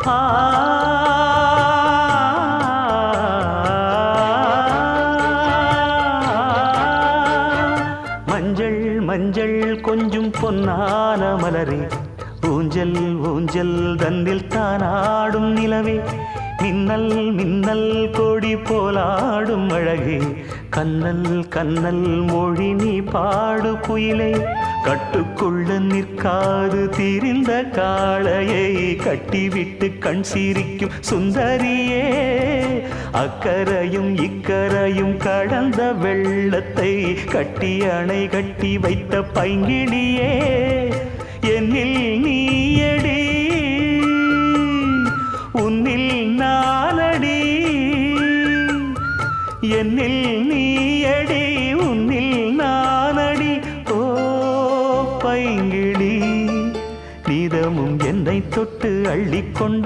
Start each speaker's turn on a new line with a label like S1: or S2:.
S1: ஆ மஞ்சள் மஞ்சள் கொஞ்சம் பொன்னான மலரே ஊஞ்சல் ஊஞ்சல் தன்னில் தானாடும் நிலவே மின்னல் மின்னல் கொடி போலாடும் அழகே கண்ணல் கண்ணல் மொழி நீ பாடு குயிலே கட்டுக்குள்ள நிற்காது தீரிந்த காளையை கட்டிவிட்டு கண் சிரிக்கும் சுந்தரியே அக்கரையும் இக்கரையும் கடந்த வெள்ளத்தை கட்டி அணை கட்டி வைத்த பைங்கிளியே என்னில் நீயடி உன்னில் நானடி என்னில் நீயடி உன்னில் நானடி ஓ பைங்கிளி நீதமும் என்னை தொட்டு அள்ளிக்கொண்டு